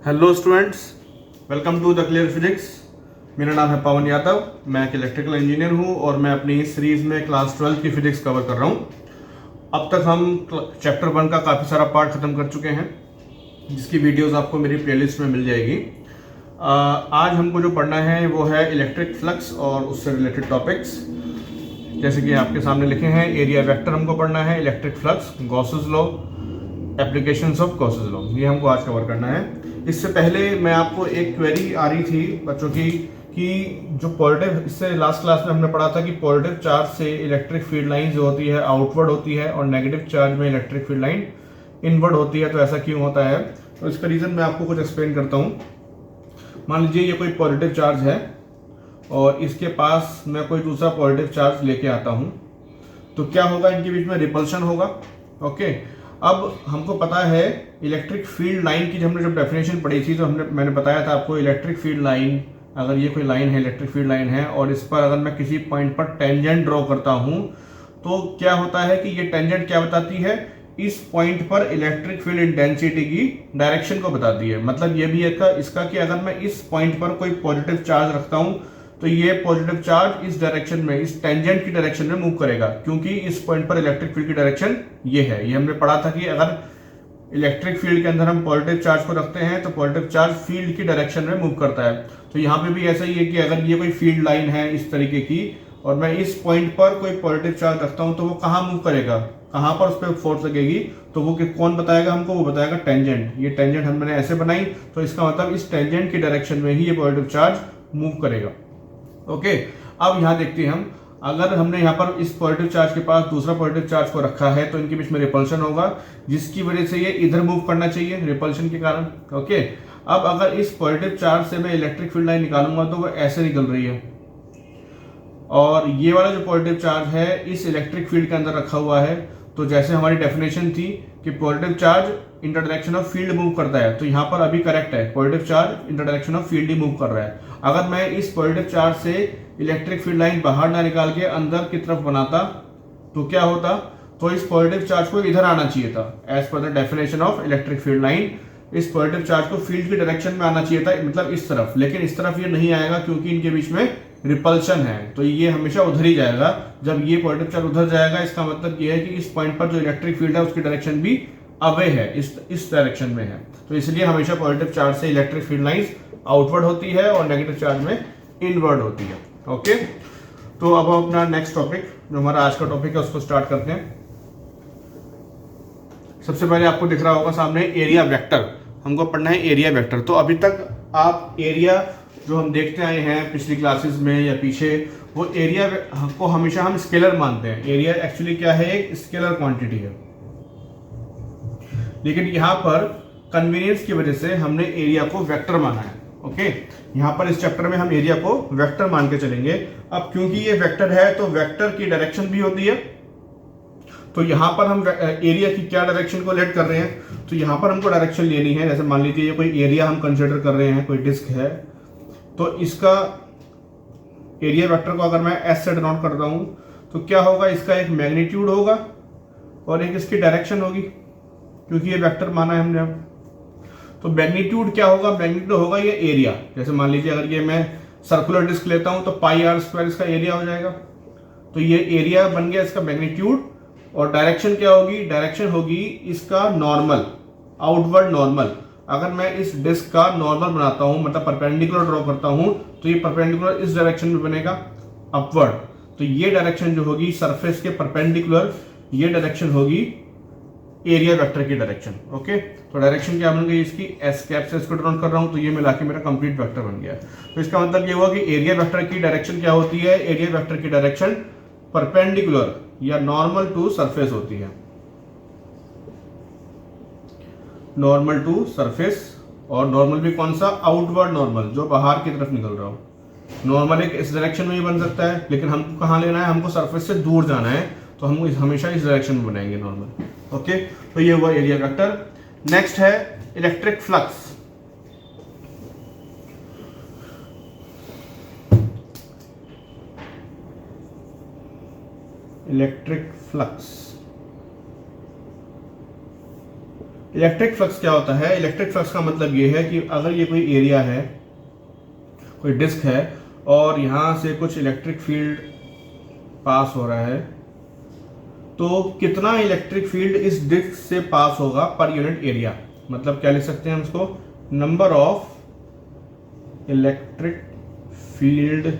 Hello students, welcome to the clear physics. मेरा नाम है पवन यादव। मैं एक इलेक्ट्रिकल इंजीनियर हूं और मैं अपनी इस सीरीज़ में क्लास 12 की फिजिक्स कवर कर रहा हूं। अब तक हम चैप्टर 1 का काफ़ी सारा पार्ट ख़त्म कर चुके हैं, जिसकी वीडियोस आपको मेरी प्लेलिस्ट में मिल जाएगी। आज हमको जो पढ़ना है वो है इलेक्ट्रिक फ्लक्स और उससे रिलेटेड टॉपिक्स। जैसे कि आपके सामने लिखे हैं, एरिया वेक्टर हमको पढ़ना है, electric flux, Gauss's law, applications of Gauss's law, ये हमको आज कवर करना है। इससे पहले मैं आपको एक क्वेरी आ रही थी बच्चों की कि जो पॉजिटिव, इससे लास्ट क्लास में हमने पढ़ा था कि पॉजिटिव चार्ज से इलेक्ट्रिक फील्ड लाइन जो होती है आउटवर्ड होती है और नेगेटिव चार्ज में इलेक्ट्रिक फील्ड लाइन इनवर्ड होती है। तो ऐसा क्यों होता है, तो इसका रीज़न मैं आपको कुछ एक्सप्लेन करता हूँ। मान लीजिए ये कोई पॉजिटिव चार्ज है और इसके पास मैं कोई दूसरा पॉजिटिव चार्ज लेके आता हूँ, तो क्या होगा, इनके बीच में रिपल्शन होगा। ओके, अब हमको पता है इलेक्ट्रिक फील्ड लाइन की जब हमने जब डेफिनेशन पढ़ी थी तो मैंने बताया था आपको, इलेक्ट्रिक फील्ड लाइन, अगर ये कोई लाइन है, इलेक्ट्रिक फील्ड लाइन है और इस पर अगर मैं किसी पॉइंट पर टेंजेंट ड्रॉ करता हूं तो क्या होता है कि ये टेंजेंट क्या बताती है, इस पॉइंट पर इलेक्ट्रिक फील्ड इंटेंसिटी की डायरेक्शन को बताती है। मतलब ये भी है इसका कि अगर मैं इस पॉइंट पर कोई पॉजिटिव चार्ज रखता हूं तो ये पॉजिटिव चार्ज इस डायरेक्शन में, इस टेंजेंट की डायरेक्शन में मूव करेगा, क्योंकि इस पॉइंट पर इलेक्ट्रिक फील्ड की डायरेक्शन ये है। ये हमने पढ़ा था कि अगर इलेक्ट्रिक फील्ड के अंदर हम पॉजिटिव चार्ज को रखते हैं तो पॉजिटिव चार्ज फील्ड की डायरेक्शन में मूव करता है। तो यहाँ पे भी ऐसा ही है कि अगर ये कोई फील्ड लाइन है इस तरीके की और मैं इस पॉइंट पर कोई पॉजिटिव चार्ज रखता हूँ तो वो कहाँ मूव करेगा, कहाँ पर उस पर फोर्स लगेगी, तो वो कौन बताएगा हमको, वो बताएगा टेंजेंट। ये टेंजेंट हमने ऐसे बनाई तो इसका मतलब इस टेंजेंट की डायरेक्शन में ही ये पॉजिटिव चार्ज मूव करेगा। ओके, अब यहाँ देखते हैं हम, अगर हमने यहाँ पर इस पॉजिटिव चार्ज के पास दूसरा पॉजिटिव चार्ज को रखा है तो इनके बीच में रिपल्शन होगा, जिसकी वजह से ये इधर मूव करना चाहिए रिपल्शन के कारण। ओके, अब अगर इस पॉजिटिव चार्ज से मैं इलेक्ट्रिक फील्ड लाइन निकालूंगा तो वो ऐसे निकल रही है और ये वाला जो पॉजिटिव चार्ज है इस इलेक्ट्रिक फील्ड के अंदर रखा हुआ है। तो जैसे हमारी डेफिनेशन थी कि positive charge in the direction of field move करता है, तो यहाँ पर अभी करेक्ट है, positive charge in the direction of field he move कर रहा है। अगर मैं इस पॉजिटिव चार्ज से इलेक्ट्रिक फील्ड लाइन बाहर ना निकाल के अंदर की तरफ बनाता तो क्या होता, तो इस पॉजिटिव चार्ज को इधर आना चाहिए था। As per the definition of electric field line इस पॉजिटिव चार्ज को फील्ड की डायरेक्शन में आना चाहिए था, मतलब इस तरफ, लेकिन इस तरफ ये नहीं आएगा क्योंकि इनके बीच में रिपल्शन है। तो ये हमेशा उधर ही जाएगा। जब ये पॉजिटिव चार्ज उधर जाएगा इसका मतलब ये है कि इस पॉइंट पर जो इलेक्ट्रिक फील्ड है उसकी डायरेक्शन भी अवे है, इस डायरेक्शन में है। तो इसलिए हमेशा पॉजिटिव चार्ज से इलेक्ट्रिक फील्ड लाइंस आउटवर्ड होती है और नेगेटिव चार्ज में इनवर्ड होती है। ओके, तो अब हम अपना नेक्स्ट टॉपिक, जो हमारा आज का टॉपिक है, उसको स्टार्ट करते हैं। सबसे पहले आपको दिख रहा होगा सामने एरिया वेक्टर, हमको पढ़ना है एरिया वेक्टर। तो अभी तक आप एरिया जो हम देखते आए हैं पिछली क्लासेस में या पीछे, वो एरिया को हमेशा हम स्केलर मानते हैं। एरिया एक्चुअली क्या है, एक स्केलर क्वांटिटी है, लेकिन यहां पर कन्वीनियंस की वजह से हमने एरिया को वेक्टर माना है। ओके, यहां पर इस चैप्टर में हम एरिया को वेक्टर मान के चलेंगे। अब क्योंकि ये वेक्टर है तो वेक्टर की डायरेक्शन भी होती है, तो यहां पर हम एरिया की क्या डायरेक्शन को लेट कर रहे हैं, तो यहां पर हमको डायरेक्शन लेनी है। जैसे मान लीजिए ये कोई एरिया हम कंसिडर कर रहे हैं, कोई डिस्क है, तो इसका एरिया वेक्टर को अगर मैं एस से डिनोट करता हूं तो क्या होगा, इसका एक मैग्नीट्यूड होगा और एक इसकी डायरेक्शन होगी, क्योंकि ये वेक्टर माना है हमने। अब तो मैग्नीट्यूड क्या होगा, मैग्नीट्यूड होगा ये एरिया। जैसे मान लीजिए अगर ये मैं सर्कुलर डिस्क लेता हूं तो पाई आर स्क्वायर इसका एरिया हो जाएगा। तो ये एरिया बन गया इसका मैग्नीट्यूड, और डायरेक्शन क्या होगी, डायरेक्शन होगी इसका नॉर्मल, आउटवर्ड नॉर्मल। अगर मैं इस डिस्क का नॉर्मल बनाता हूं, मतलब परपेंडिकुलर ड्रॉ करता हूं, तो ये परपेंडिकुलर इस डायरेक्शन में बनेगा, अपवर्ड। तो ये डायरेक्शन जो होगी सरफेस के परपेंडिकुलर, ये डायरेक्शन होगी एरिया वेक्टर की डायरेक्शन। ओके, तो डायरेक्शन क्या बन गई इसकी, एस कैप से इसको डिनोट कर रहा हूं, तो ये मिला के मेरा कंप्लीट वेक्टर बन गया। तो इसका मतलब ये हुआ कि एरिया वेक्टर की डायरेक्शन क्या होती है, एरिया वेक्टर की डायरेक्शन परपेंडिकुलर या नॉर्मल टू सरफेस होती है, नॉर्मल टू सरफेस। और नॉर्मल भी कौन सा, आउटवर्ड नॉर्मल, जो बाहर की तरफ निकल रहा हो। नॉर्मल एक इस डायरेक्शन में ही बन सकता है, लेकिन हमको कहाँ लेना है, हमको सरफेस से दूर जाना है, तो हम हमेशा इस डायरेक्शन में बनाएंगे नॉर्मल। ओके, तो ये हुआ एरिया वेक्टर। नेक्स्ट है electric flux. Electric flux, electric flux क्या होता है? इलेक्ट्रिक फ्लक्स का मतलब ये है कि अगर ये कोई एरिया है, कोई डिस्क है और यहाँ से कुछ इलेक्ट्रिक फील्ड पास हो रहा है, तो कितना इलेक्ट्रिक फील्ड इस डिस्क से पास होगा पर यूनिट एरिया। मतलब क्या लिख सकते हैं हम इसको? Number of electric field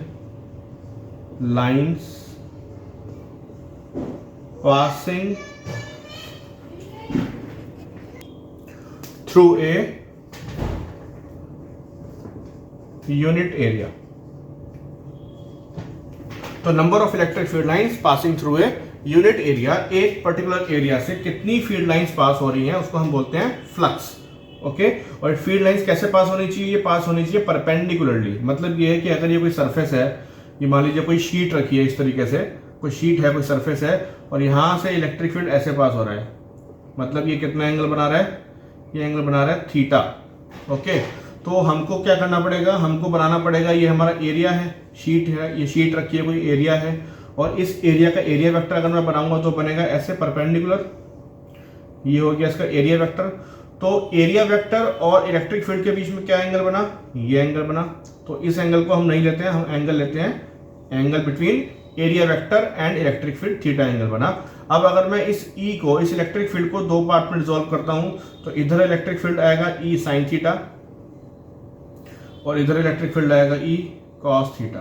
lines passing through a unit area. तो number of electric field lines passing through a unit area, एक पर्टिकुलर एरिया से कितनी फील्ड लाइंस पास हो रही हैं उसको हम बोलते हैं फ्लक्स। ओके, और फील्ड लाइंस कैसे पास होनी चाहिए? ये पास होनी चाहिए परपेंडिकुलरली। मतलब ये है कि अगर ये कोई सरफेस है, ये मान लीजिए कोई शीट रखी है इस तरीके से, कोई शीट है, कोई सरफेस है और यहां से इलेक्ट्रिक फील्ड ऐसे पास हो रहा है, मतलब ये कितना एंगल बना रहा है? ये एंगल बना रहा है थीटा। ओके, तो हमको क्या करना पड़ेगा? हमको बनाना पड़ेगा, ये हमारा एरिया है, शीट है, ये शीट रखी है, कोई एरिया है और इस एरिया का एरिया वेक्टर अगर मैं बनाऊंगा तो बनेगा ऐसे परपेंडिकुलर, ये हो गया इसका एरिया वेक्टर। तो एरिया वेक्टर और इलेक्ट्रिक फील्ड के बीच में क्या एंगल बना? ये एंगल बना। तो इस एंगल को हम नहीं लेते हैं, हम एंगल लेते हैं angle between area vector and electric field, theta angle बना। अब अगर मैं इस E को, इस इलेक्ट्रिक फील्ड को दो पार्ट में डिसॉल्व करता हूं तो इधर इलेक्ट्रिक फील्ड आएगा E साइन थीटा और इधर इलेक्ट्रिक फील्ड आएगा E कॉस थीटा।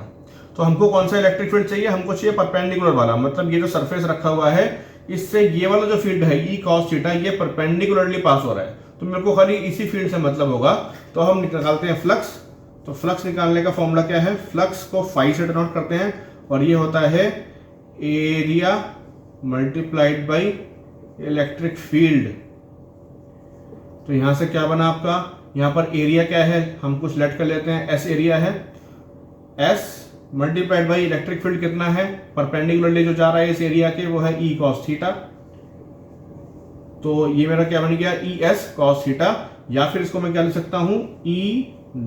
तो हमको कौन सा इलेक्ट्रिक फील्ड चाहिए? हमको चाहिए परपेंडिकुलर वाला। मतलब ये जो सरफेस रखा हुआ है इससे ये वाला जो फील्ड है E कॉस थीटा, ये परपेंडिकुलरली पास हो रहा है, तो मेरे को खाली इसी फील्ड से मतलब होगा। तो हम निकालते हैं फ्लक्स। तो फ्लक्स निकालने का फॉर्मूला क्या है? फ्लक्स को फाई से डिनोट करते हैं और ये होता है area multiplied by electric field. तो यहां से क्या बना आपका? यहां पर एरिया क्या है? हम कुछ लेट कर लेते हैं, एस एरिया है, S multiplied by electric field कितना है? परपेंडिकुलरली जो जा रहा है इस एरिया के, वो है E कॉस थीटा। तो ये मेरा क्या बन गया? E S cos theta. या फिर इसको मैं क्या लिख सकता हूं? E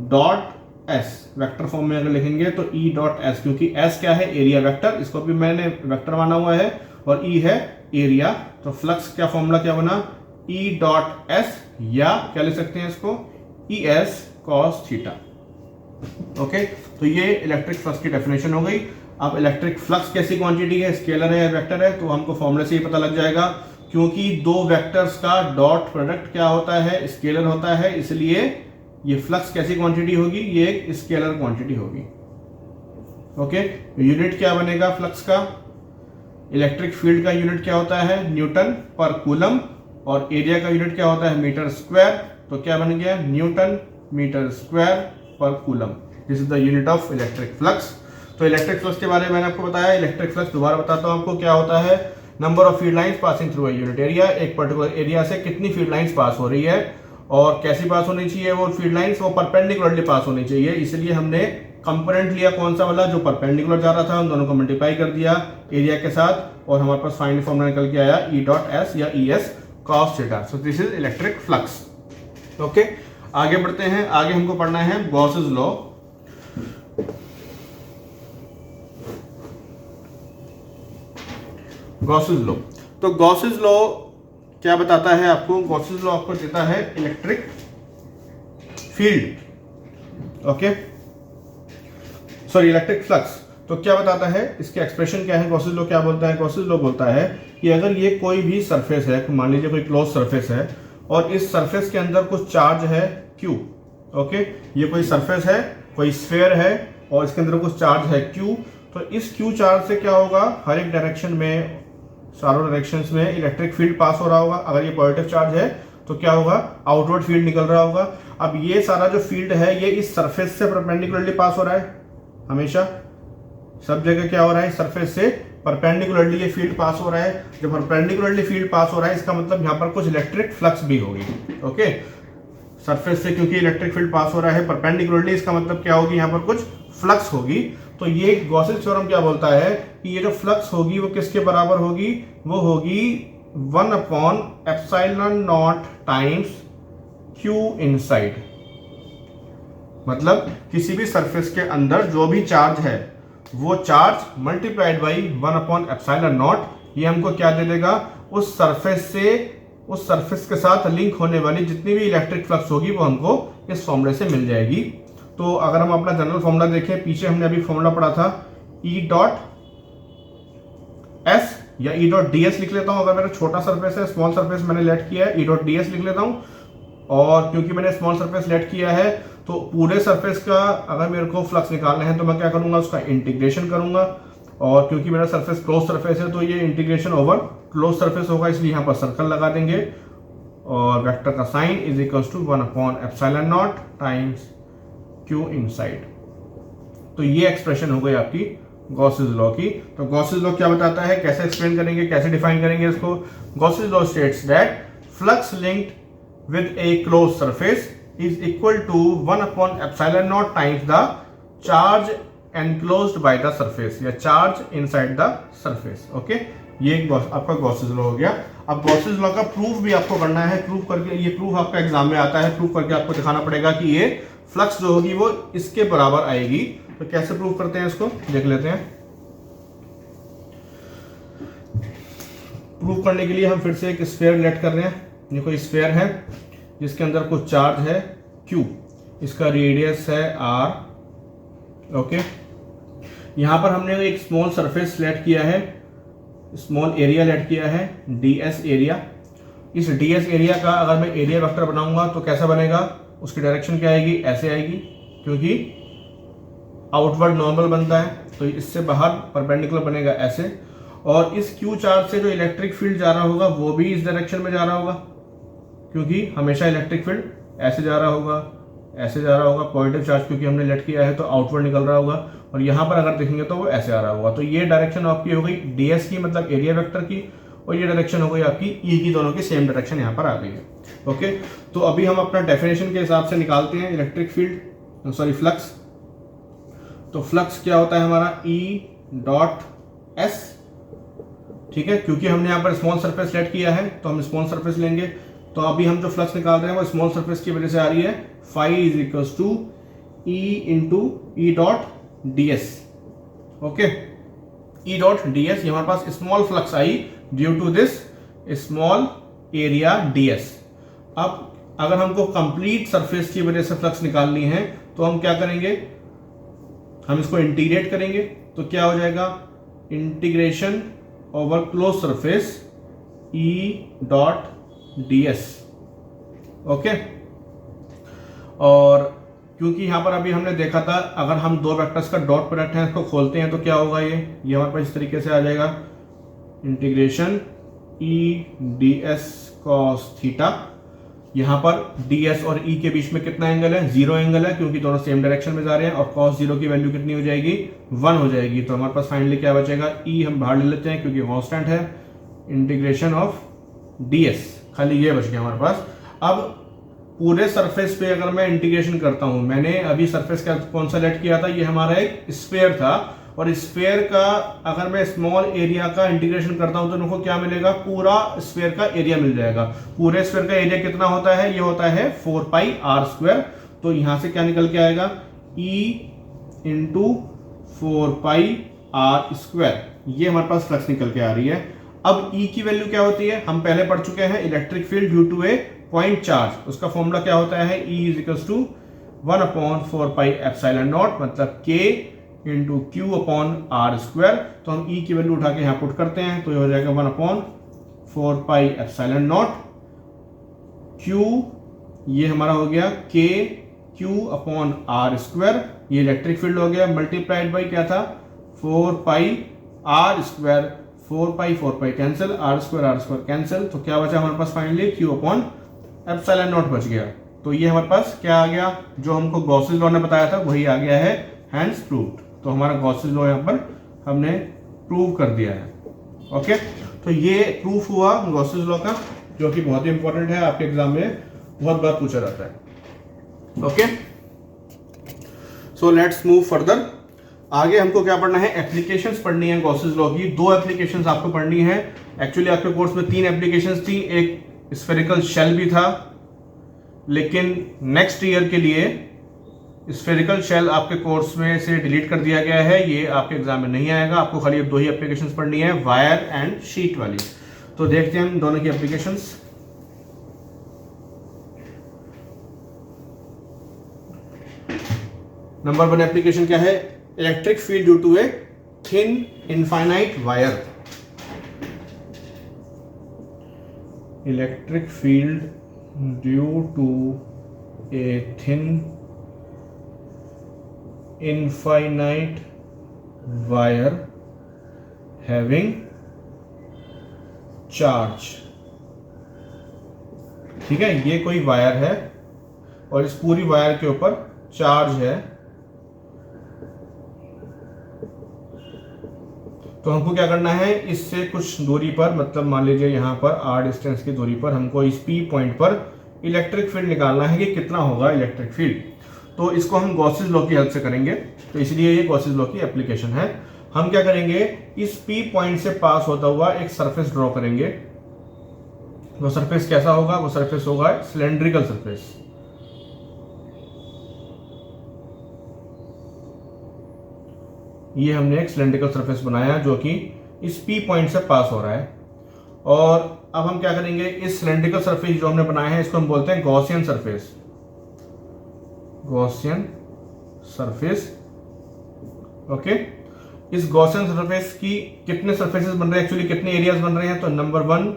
dot S. Vector form में अगर लिखेंगे तो E डॉट एस, क्योंकि एस क्या है? एरिया वेक्टर, इसको भी मैंने वेक्टर माना हुआ है और E है एरिया। तो फ्लक्स क्या फॉर्मूला क्या बना? E डॉट एस, या क्या लिख सकते हैं इसको? E S cos theta. Okay, तो ये इलेक्ट्रिक फ्लक्स की डेफिनेशन हो गई। अब इलेक्ट्रिक फ्लक्स कैसी क्वांटिटी है? स्केलर है या वेक्टर है? तो हमको फॉर्मूले से ही पता लग जाएगा, क्योंकि दो वेक्टर्स का डॉट प्रोडक्ट क्या होता है? स्केलर होता है, इसलिए ये फ्लक्स कैसी क्वांटिटी होगी? ये एक स्केलर क्वांटिटी होगी। ओके, यूनिट क्या बनेगा फ्लक्स का? इलेक्ट्रिक फील्ड का यूनिट क्या होता है? न्यूटन पर कूलम, और एरिया का यूनिट क्या होता है? Metre square. तो क्या बन गया? Newton metre square per coulomb. This is the unit of electric flux. तो इलेक्ट्रिक फ्लक्स के बारे में मैंने आपको बताया। इलेक्ट्रिक फ्लक्स दोबारा बताता हूं आपको क्या होता है। Number of field lines passing through a unit area, एक पर्टिकुलर एरिया से कितनी फील्ड लाइंस पास हो रही है और कैसी पास होनी चाहिए वो फील्ड लाइंस? वो परपेंडिकुलरली पास होनी चाहिए, इसलिए हमने कंपोनेंट लिया कौन सा वाला? जो परपेंडिकुलर जा रहा था, उन दोनों को मल्टीप्लाई कर दिया एरिया के साथ और हमारे पास फाइनल फॉर्मूला निकल के आया E डॉट एस या E S cos theta. So this is electric flux. Okay, आगे बढ़ते हैं। आगे हमको पढ़ना है गॉसेस लॉ। गॉसेस लॉ, तो गॉसेस लॉ क्या बताता है आपको? गॉसेस लॉ आपको देता है electric field, okay sorry electric flux. तो क्या बताता है? इसके एक्सप्रेशन क्या है? गॉसेस लॉ क्या बोलता है? गॉसेस लॉ बोलता है कि अगर ये कोई भी सरफेस है, मान लीजिए कोई क्लोज सरफेस है और इस सरफेस के अंदर कुछ चार्ज है Q, ओके, ये कोई सरफेस है, कोई स्फीयर है और इसके अंदर कुछ चार्ज है Q, तो इस Q चार्ज से क्या होगा? हर एक डायरेक्शन में, चारों डायरेक्शंस में इलेक्ट्रिक फील्ड पास हो रहा होगा। अगर ये पॉजिटिव चार्ज है तो क्या होगा? आउटवर्ड फील्ड निकल रहा होगा। अब ये सारा जो फील्ड है ये इस सरफेस से परपेंडिकुलरली पास हो रहा है, हमेशा सब जगह क्या हो रहा है? सरफेस से परपेंडिकुलरली ये फील्ड पास हो रहा है। जब परपेंडिकुलरली फील्ड पास हो रहा है इसका मतलब यहाँ पर कुछ इलेक्ट्रिक फ्लक्स भी होगी। ओके, सरफेस से क्योंकि इलेक्ट्रिक फील्ड पास हो रहा है परपेंडिकुलरली, इसका मतलब क्या होगी? यहाँ पर कुछ फ्लक्स होगी। तो ये गॉसेस थ्योरम क्या बोलता है कि ये जो फ्लक्स होगी वो किसके बराबर होगी? वो होगी 1/ε0 टाइम्स Q इनसाइड। मतलब किसी भी सरफेस के अंदर जो भी चार्ज है वो चार्ज मल्टीप्लाइड बाई 1/ε0, ये हमको क्या दे देगा? उस सरफेस से उस सरफेस के साथ लिंक होने वाली जितनी भी इलेक्ट्रिक फ्लक्स होगी वो हमको इस फॉर्मूले से मिल जाएगी। तो अगर हम अपना जनरल फॉर्मूला देखें, पीछे हमने अभी फॉर्मूला पढ़ा था E डॉट एस या E डॉट डी एस लिख लेता हूं। अगर मेरा छोटा सरफेस है, स्मॉल सरफेस मैंने लेट किया है, E डॉट डी एस लिख लेता हूं। और क्योंकि मैंने स्मॉल सरफेस लेट किया है तो पूरे सरफेस का अगर मेरे को फ्लक्स निकालना है तो मैं क्या करूंगा, उसका इंटीग्रेशन करूंगा। और क्योंकि मेरा सरफेस क्लोज सरफेस है तो ये इंटीग्रेशन ओवर क्लोज सरफेस होगा, इसलिए यहां पर सर्कल लगा देंगे और वेक्टर का sign is equal to 1/ε0 times Q inside. तो ये एक्सप्रेशन हो गई आपकी गॉसेस लॉ की। तो गॉसेस लॉ क्या बताता है, कैसे एक्सप्लेन करेंगे, कैसे डिफाइन करेंगे इसको। Gauss's law states that flux linked with A close surface is equal to 1/ε0 times the charge enclosed by the surface या charge inside the surface। Okay, ये आपका गॉसेस लॉ हो गया। अब गॉसेस लॉ का प्रूफ भी आपको करना है। प्रूफ करके, ये प्रूफ आपका एग्जाम में आता है, प्रूफ करके आपको दिखाना पड़ेगा कि ये फ्लक्स जो होगी वो इसके बराबर आएगी। तो कैसे प्रूफ करते हैं इसको देख लेते हैं। प्रूफ करने के लिए हम फिर से एक स्फीयर लेट कर रहे हैं। ये कोई स्फीयर है जिसके अंदर कुछ चार्ज है Q, इसका रेडियस है R। ओके, यहां पर हमने एक स्मॉल सरफेस लेट किया है, स्मॉल एरिया लेट किया है ds एरिया। इस ds एरिया का अगर मैं एरिया वेक्टर बनाऊंगा तो कैसा बनेगा, उसकी डायरेक्शन क्या आएगी, ऐसे आएगी, क्योंकि आउटवर्ड नॉर्मल बनता है तो इससे बाहर परपेंडिकुलर बनेगा ऐसे। और इस Q चार्ज से जो इलेक्ट्रिक फील्ड जा रहा होगा वो भी इस डायरेक्शन में जा रहा होगा, क्योंकि हमेशा इलेक्ट्रिक फील्ड ऐसे जा रहा होगा, ऐसे जा रहा होगा। पॉजिटिव चार्ज क्योंकि हमने लेट किया है तो आउटवर्ड निकल रहा होगा, और यहां पर अगर देखेंगे तो वो ऐसे आ रहा होगा। तो ये डायरेक्शन आपकी हो गई ds की, मतलब एरिया वेक्टर की, और ये डायरेक्शन हो गई आपकी E की। दोनों की सेम डायरेक्शन यहाँ पर आ गई है। ओके, तो अभी हम अपना डेफिनेशन के हिसाब से निकालते हैं इलेक्ट्रिक फील्ड, सॉरी फ्लक्स। तो फ्लक्स क्या होता है हमारा, E डॉट एस। ठीक है, क्योंकि हमने यहाँ पर स्मॉल सरफेस लेट किया है तो हम स्मॉल सरफेस लेंगे। तो अभी हम जो फ्लक्स निकाल रहे हैं वो स्मॉल सरफेस की वजह से आ रही है। Phi is equals to E into E dot D S. Okay, E dot D S, हमारे पास small flux I due to this small area ds। अब अगर हमको कंप्लीट सरफेस की वजह से फ्लक्स निकालनी है तो हम क्या करेंगे, हम इसको इंटीग्रेट करेंगे। तो क्या हो जाएगा, integration over close surface E dot ds। Okay, और क्योंकि यहां पर अभी हमने देखा था अगर हम दो वेक्टर्स का डॉट प्रोडक्ट है इसको खोलते हैं तो क्या होगा, ये हमारे पास इस तरीके से आ जाएगा, integration E ds cos theta. यहां पर ds और E के बीच में कितना एंगल है, 0 एंगल है, क्योंकि दोनों सेम डायरेक्शन में जा रहे हैं। और cos 0 की वैल्यू कितनी हो जाएगी, 1 हो जाएगी। तो हमारे पास फाइनली क्या बचेगा, E हम बाहर ले लेते हैं क्योंकि कांस्टेंट है, इंटीग्रेशन ऑफ ds, खाली ये बच गया हमारे पास। अब पूरे सरफेस पे अगर मैं इंटीग्रेशन करता हूं, मैंने अभी सरफेस का कौन सा लेट किया था, ये हमारा एक स्फीयर था, और स्फीयर का अगर मैं स्मॉल एरिया का इंटीग्रेशन करता हूं तो उनको क्या मिलेगा, पूरा स्फीयर का एरिया मिल जाएगा। पूरे स्फीयर का एरिया कितना होता है, ये होता है 4πr²। तो यहां से क्या निकल के आएगा, E इंटू 4πr²। ये हमारे पास फ्लक्स निकल के आ रही है। अब E की वैल्यू क्या होती है, हम पहले पढ़ चुके हैं, electric field due to a point charge. उसका फॉर्मूला क्या होता है, E इज इक्वल्स टू 1/4πε0, मतलब K इंटू Q/r²। तो हम E की वैल्यू उठा के यहाँ पुट करते हैं तो ये हो जाएगा 1/4πε0 Q, ये हमारा हो गया K Q/r²। ये इलेक्ट्रिक फील्ड हो गया, मल्टीप्लाइड बाई क्या था, 4πr²। 4π कैंसिल, r² कैंसिल, तो क्या बचा हमारे पास फाइनली, Q/ε0 बच गया। तो ये हमारे पास क्या आ गया, जो हमको गॉसेस लॉ ने बताया था वही आ गया है, हैंस प्रूव्ड। तो हमारा गॉसेस लॉ यहाँ पर हमने प्रूव कर दिया है। ओके, तो ये प्रूफ हुआ गॉसेस लॉ का, जो कि बहुत ही इंपॉर्टेंट है, आपके एग्जाम में बहुत बार पूछा जाता है। Okay, so let's move further. आगे हमको क्या पढ़ना है, एप्लीकेशंस पढ़नी है गॉसेस लॉ की। 2 एप्लीकेशंस आपको पढ़नी है। एक्चुअली आपके कोर्स में 3 एप्लीकेशंस थी, एक स्फेरिकल शेल भी था, लेकिन नेक्स्ट ईयर के लिए स्फेरिकल शेल आपके कोर्स में से डिलीट कर दिया गया है, ये आपके एग्जाम में नहीं आएगा। आपको खाली अब 2 ही एप्लीकेशंस पढ़नी है, वायर एंड शीट वाली। तो देखते हैं हम दोनों की एप्लीकेशंस। नंबर 1 एप्लीकेशन क्या है? Electric field due to a thin infinite wire. Electric field due to a thin infinite wire having charge. ठीक है, ये कोई वायर है और इस पूरी वायर के ऊपर चार्ज है। तो हमको क्या करना है, इससे कुछ दूरी पर, मतलब मान लीजिए यहां पर r डिस्टेंस की दूरी पर हमको इस P पॉइंट पर इलेक्ट्रिक फील्ड निकालना है कि कितना होगा इलेक्ट्रिक फील्ड। तो इसको हम गॉसेस लॉ की हेल्प से करेंगे, तो इसलिए ये गॉसेस लॉ की एप्लीकेशन है। हम क्या करेंगे, इस P पॉइंट से पास होता हुआ एक सरफेस ड्रॉ करेंगे। वो सरफेस कैसा होगा? वो सरफेस होगा सिलेंड्रिकल सरफेस। ये हमने एक सिलेंड्रिकल सरफेस बनाया जो कि इस P पॉइंट से पास हो रहा है। और अब हम क्या करेंगे, इस सिलेंड्रिकल सरफेस जो हमने बनाया है इसको हम बोलते हैं Gaussian surface. Gaussian surface, okay. इस गॉसियन सरफेस की कितने सरफेसेस बन रहे हैं, एक्चुअली कितने एरियाज बन रहे हैं? तो नंबर 1,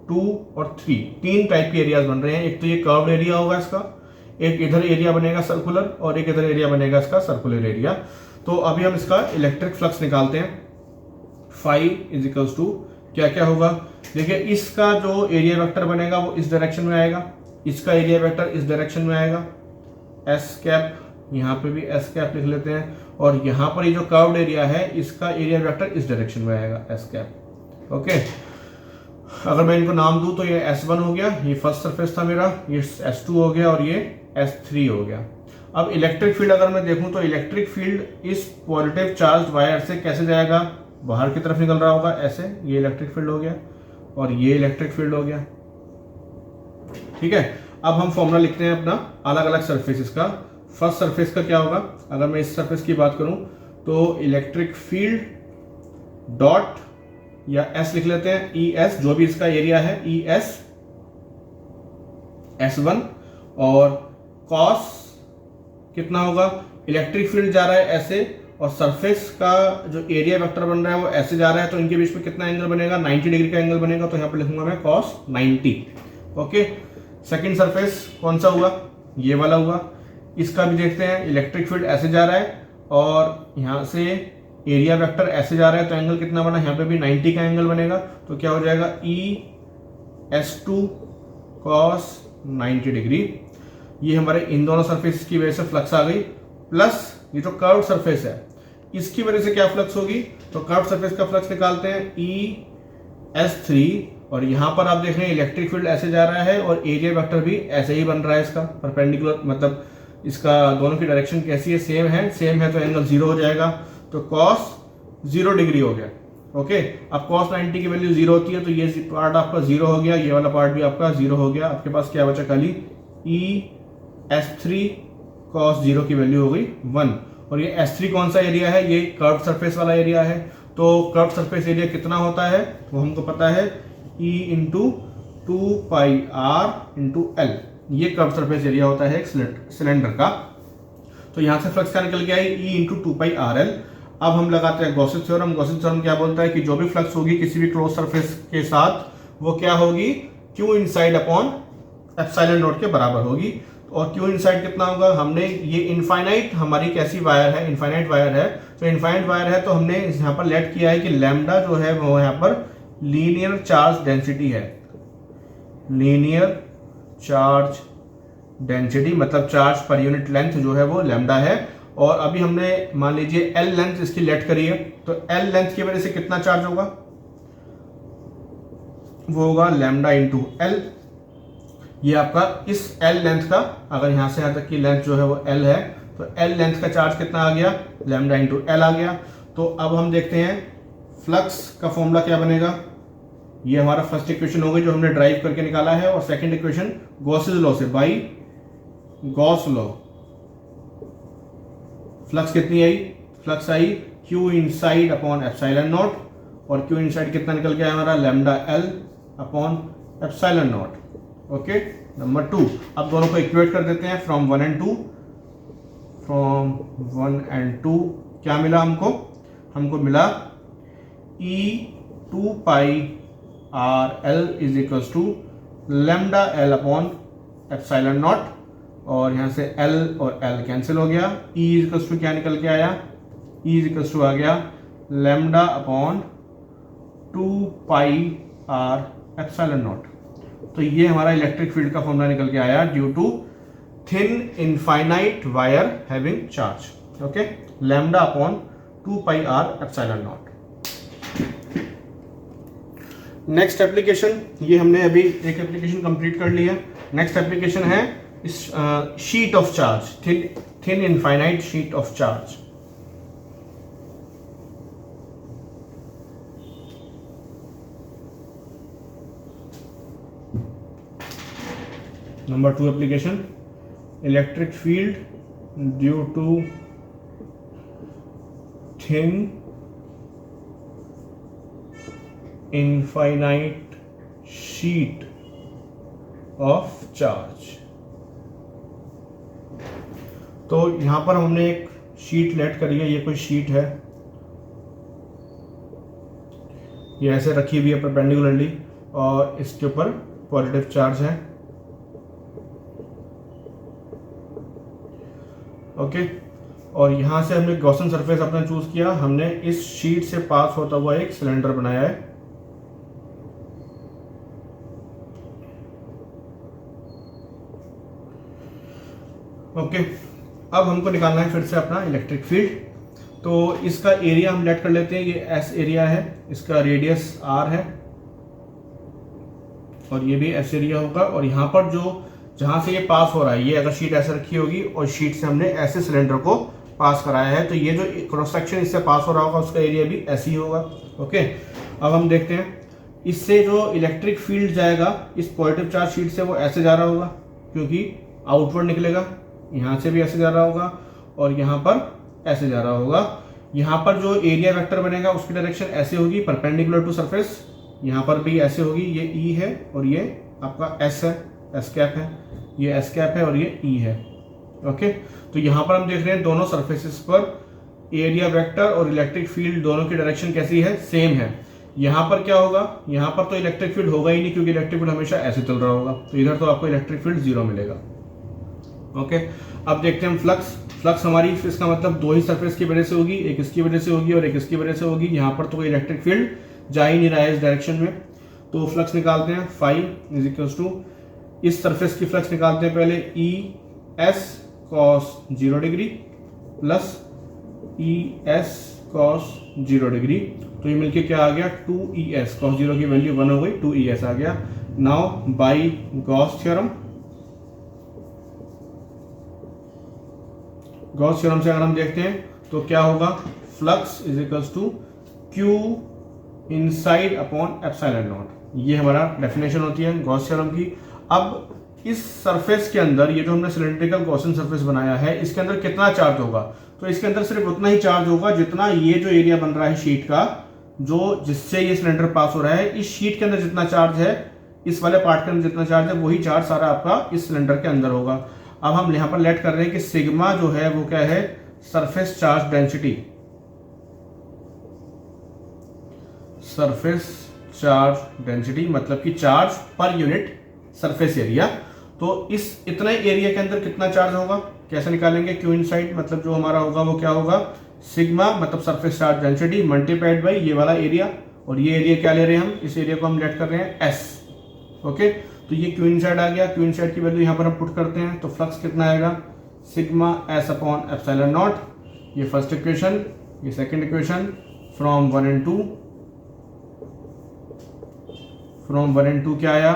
2 और 3, 3 टाइप के एरियाज बन रहे हैं। एक तो ये कर्व्ड एरिया होगा इसका, एक इधर एरिया बनेगा सर्कुलर, और एक इधर एरिया बनेगा इसका सर्कुलर एरिया। तो अभी हम इसका इलेक्ट्रिक फ्लक्स निकालते हैं। फाई इज इक्वल्स टू क्या क्या होगा, देखिए इसका जो एरिया वेक्टर बनेगा वो इस डायरेक्शन में आएगा, इसका एरिया वेक्टर इस डायरेक्शन में आएगा, एस कैप, यहाँ पे भी एस कैप लिख लेते हैं। और यहाँ पर ये जो कर्व्ड एरिया है इसका एरिया वेक्टर इस डायरेक्शन में आएगा, एस कैप, ओके। अगर मैं इनको नाम दूं तो ये S1 हो गया, ये फर्स्ट सरफेस था मेरा, ये S2 हो गया और ये S3 हो गया। अब इलेक्ट्रिक फील्ड अगर मैं देखूं तो इलेक्ट्रिक फील्ड इस पॉजिटिव चार्ज वायर से कैसे जाएगा, बाहर की तरफ निकल रहा होगा ऐसे, ये इलेक्ट्रिक फील्ड हो गया और ये इलेक्ट्रिक फील्ड हो गया। ठीक है, अब हम फॉर्मूला लिखते हैं अपना अलग अलग सरफेसेस का। फर्स्ट सरफेस का क्या होगा, अगर मैं इस सरफेस की बात करूं तो इलेक्ट्रिक फील्ड डॉट या S लिख लेते हैं, ES जो भी इसका एरिया है, ES S1 और cos कितना होगा, इलेक्ट्रिक फील्ड जा रहा है ऐसे और सरफेस का जो एरिया वेक्टर बन रहा है वो ऐसे जा रहा है, तो इनके बीच में कितना एंगल बनेगा, 90 डिग्री का एंगल बनेगा। तो यहाँ पे लिखूंगा मैं cos 90, ओके। सेकंड सरफेस कौन सा हुआ, ये वाला हुआ। इसका भी देखते हैं, इलेक्ट्रिक फील्ड ऐसे जा रहा है और यहाँ से एरिया वेक्टर ऐसे जा रहा है, तो एंगल कितना बना, यहाँ पे भी 90 का एंगल बनेगा। तो क्या हो जाएगा, ES2 cos 90 डिग्री। ये हमारे इन दोनों सरफेस की वजह से फ्लक्स आ गई, प्लस ये जो कर्व सरफेस है इसकी वजह से क्या फ्लक्स होगी, तो कर्व सरफेस का फ्लक्स निकालते हैं, ES3। और यहाँ पर आप देख रहे हैं इलेक्ट्रिक फील्ड ऐसे जा रहा है और एरिया वेक्टर भी ऐसे ही बन रहा है इसका परपेंडिकुलर, मतलब इसका दोनों की डायरेक्शन कैसी है, सेम है, तो एंगल 0 हो जाएगा। तो cos 0 डिग्री हो गया, ओके। अब cos 90 की वैल्यू 0 होती है, तो ये पार्ट आपका 0 हो गया, ये वाला पार्ट भी आपका 0 हो गया। आपके पास क्या बचा, खाली ES3 cos 0 की वैल्यू हो गई 1। और ये S3 कौन सा एरिया है, ये कर्व सरफेस वाला एरिया है। तो कर्व सरफेस एरिया कितना होता है, वो हमको पता है, E into 2πr into L। ये कर्व सरफेस एरिया होता है एक सिलेंडर का। तो यहां से फ्लक्स क्या निकल गया है, E इंटू 2πrl। अब हम लगाते हैं गॉसेस थ्योरम। गॉसेस थ्योरम क्या बोलता है कि जो भी फ्लक्स होगी किसी भी क्लोज सरफेस के साथ वो क्या होगी, Q inside upon epsilon not के बराबर होगी। और Q इनसाइड कितना होगा, हमने ये इनफाइनाइट हमारी कैसी वायर है, इनफाइनाइट वायर है। तो इनफाइनाइट वायर है तो हमने यहाँ पर लेट किया है कि लैम्डा जो है वो यहाँ पर लीनियर चार्ज डेंसिटी है, लीनियर चार्ज डेंसिटी मतलब चार्ज पर यूनिट लेंथ जो है वो लैम्डा है। और अभी हमने मान लीजिए L लेंथ इसकी लेट करी है, तो L लेंथ की वजह से कितना चार्ज होगा, वो होगा लैम्डा इंटू L। ये आपका इस L लेंथ का, अगर यहां से यहां तक की लेंथ जो है वो L है, तो L लेंथ का चार्ज कितना आ गया, लैम्डा इंटू L आ गया। तो अब हम देखते हैं फ्लक्स का फॉर्मूला क्या बनेगा। ये हमारा फर्स्ट इक्वेशन हो गई जो हमने ड्राइव करके निकाला है, और सेकंड इक्वेशन गॉसेस लॉ से, बाई गॉस लॉ फ्लक्स कितनी आई, flux I Q inside upon epsilon naught, और Q इनसाइड कितना निकल के आया हमारा, lambda L upon epsilon naught, okay. Number 2, अब दोनों को इक्वेट कर देते हैं फ्रॉम 1 and 2। फ्रॉम 1 and 2 क्या मिला हमको मिला E 2 pi r l is equals to lambda l upon epsilon naught, और यहाँ से L और L कैंसिल हो गया। E इज इक्वल्स टू क्या निकल के आया, E इज इक्वल्स टू आ गया lambda upon 2 pi r epsilon not. तो ये हमारा इलेक्ट्रिक फील्ड का फॉर्मूला निकल के आया due to thin infinite wire having charge. Okay, lambda upon 2 pi r epsilon naught. Next application, ये हमने अभी एक एप्लीकेशन कंप्लीट कर लिया। नेक्स्ट एप्लीकेशन है sheet of charge, thin infinite sheet of charge. Number 2 application, electric field due to thin infinite sheet of charge. तो यहां पर हमने एक शीट लेट करी है, ये कोई शीट है, ये ऐसे रखी हुई है परपेंडिकुलरली और इसके ऊपर पॉजिटिव चार्ज है। ओके, और यहां से हमने गॉसन सरफेस अपना चूज किया, हमने इस शीट से पास होता हुआ एक सिलेंडर बनाया है। ओके, अब हमको निकालना है फिर से अपना इलेक्ट्रिक फील्ड। तो इसका एरिया हम लेट कर लेते हैं, ये एस एरिया है, इसका रेडियस आर है और ये भी एस एरिया होगा। और यहाँ पर जो जहां से ये पास हो रहा है, ये अगर शीट ऐसे रखी होगी और शीट से हमने ऐसे सिलेंडर को पास कराया है, तो ये जो क्रॉस सेक्शन इससे पास हो रहा होगा उसका एरिया भी ऐसे ही होगा। ओके, अब हम देखते हैं इससे जो इलेक्ट्रिक फील्ड जाएगा इस पॉजिटिव चार्ज शीट से वो ऐसे जा रहा होगा, क्योंकि आउटवर्ड निकलेगा, यहाँ से भी ऐसे जा रहा होगा और यहाँ पर ऐसे जा रहा होगा। यहाँ पर जो एरिया वेक्टर बनेगा उसकी डायरेक्शन ऐसे होगी परपेंडिकुलर टू सरफेस, यहाँ पर भी ऐसे होगी, ये ई है और ये आपका एस है, एस कैप है, ये एस कैप है और ये ई है। ओके, तो यहाँ पर हम देख रहे हैं दोनों सरफेसेस पर एरिया वेक्टर और इलेक्ट्रिक फील्ड दोनों की डायरेक्शन कैसी है, सेम है। यहाँ पर क्या होगा, यहाँ पर तो इलेक्ट्रिक फील्ड होगा ही नहीं क्योंकि इलेक्ट्रिक फील्ड हमेशा ऐसे चल रहा होगा, तो इधर तो आपको इलेक्ट्रिक फील्ड 0 मिलेगा। ओके, अब देखते हैं फ्लक्स हमारी, इसका मतलब दो ही सरफेस की वजह से होगी, एक इसकी वजह से होगी और एक इसकी वजह से होगी। यहाँ पर तो कोई इलेक्ट्रिक फील्ड जा ही नहीं रहा है इस डायरेक्शन में, तो फ्लक्स निकालते हैं। फाइव इज इक्वल्स टू, इस सरफेस की फ्लक्स निकालते हैं पहले, E S cos 0 degree plus E S cos 0 degree, तो ये मिलके क्या आ गया 2ES, कॉस 0 की वैल्यू 1 हो गई, 2ES आ गया। Now by Gauss theorem, Gauss theorem से अगर हम देखते हैं तो क्या होगा, flux is equals to Q inside upon epsilon naught, ये हमारा डेफिनेशन होती है गॉस थ्योरम की। अब इस सरफेस के अंदर ये जो हमने सिलेंड्रिकल गॉसियन सरफेस बनाया है, इसके अंदर कितना चार्ज होगा, तो इसके अंदर सिर्फ उतना ही चार्ज होगा जितना ये जो एरिया बन रहा है शीट का, जो जिससे ये सिलेंडर पास हो रहा है, इस शीट के अंदर जितना चार्ज है, इस वाले पार्ट के अंदर जितना चार्ज है, वही चार्ज सारा आपका इस सिलेंडर के अंदर होगा। अब हम यहाँ पर लेट कर रहे हैं कि सिग्मा जो है वो क्या है, surface charge density, surface charge density मतलब कि charge per unit surface area. तो इस इतने एरिया के अंदर कितना चार्ज होगा, कैसे निकालेंगे, क्यू इनसाइड मतलब जो हमारा होगा वो क्या होगा, सिग्मा मतलब surface charge density multiplied by ये वाला एरिया, और ये एरिया क्या ले रहे हैं हम, इस एरिया को हम लेट कर रहे हैं एस। ओके, तो ये क्यू इनसाइड आ गया, क्यू इनसाइड की वैल्यू यहाँ पर हम पुट करते हैं, तो फ्लक्स कितना आएगा, sigma S upon epsilon naught, ये फर्स्ट इक्वेशन, ये second equation, from 1 and 2, from 1 and 2 क्या आया,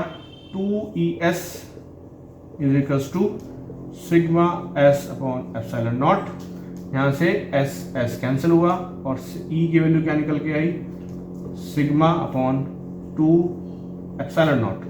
2ES is equals to sigma S upon epsilon naught, यहाँ से एस एस कैंसिल हुआ और ई की वैल्यू क्या निकल के आई, सिग्मा अपॉन 2 एप्सिलॉन नॉट।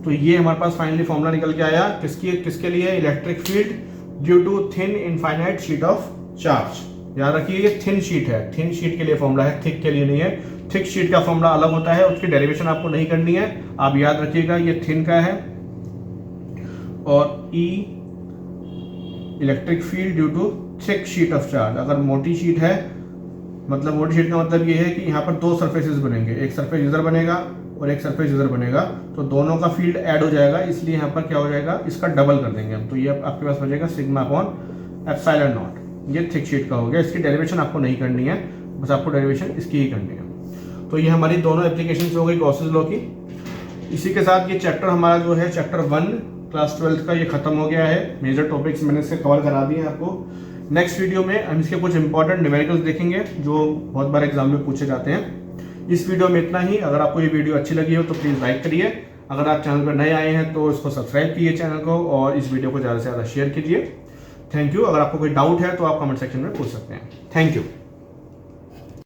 तो ये हमारे पास फाइनली फॉर्मूला निकल के आया, किसके लिए, electric field due to thin infinite sheet of charge. याद रखिए ये थिन शीट है, थिन शीट के लिए फॉर्मूला है, थिक के लिए नहीं है। थिक शीट का फॉर्मूला अलग होता है, उसकी डेरिवेशन आपको नहीं करनी है, आप याद रखिएगा ये थिन का है। और E electric field due to thick sheet of charge. अगर मोटी शीट है, मतलब मोटी शीट का मतलब ये है कि यहाँ पर दो सरफेसेस बनेंगे, एक सरफेस इधर बनेगा और एक सरफेस इधर बनेगा, तो दोनों का फील्ड ऐड हो जाएगा, इसलिए यहाँ पर क्या हो जाएगा, इसका डबल कर देंगे हम। तो ये आपके पास बचेगा सिग्मा अपॉन एप्सिलॉन नॉट। ये थिक शीट का हो गया। इसकी डेरिवेशन आपको नहीं करनी है, बस आपको डेरिवेशन इसकी ही करनी है। तो ये हमारी दोनों एप्लीकेशन हो गई गॉसेस लॉ की। इसी के साथ ये चैप्टर हमारा जो है चैप्टर 1 क्लास 12 का ये खत्म हो गया है। मेजर टॉपिक्स मैंने इससे कवर करा दिए हैं आपको। नेक्स्ट वीडियो में हम इसके कुछ इंपॉर्टेंट न्यूमेरिकल्स देखेंगे जो बहुत बार एग्जाम में पूछे जाते हैं। इस वीडियो में इतना ही। अगर आपको ये वीडियो अच्छी लगी हो तो प्लीज़ लाइक करिए। अगर आप चैनल पर नए आए हैं तो इसको सब्सक्राइब कीजिए चैनल को, और इस वीडियो को ज़्यादा से ज़्यादा शेयर कीजिए। Thank you. अगर आपको कोई डाउट है तो आप कमेंट सेक्शन में पूछ सकते हैं। Thank you.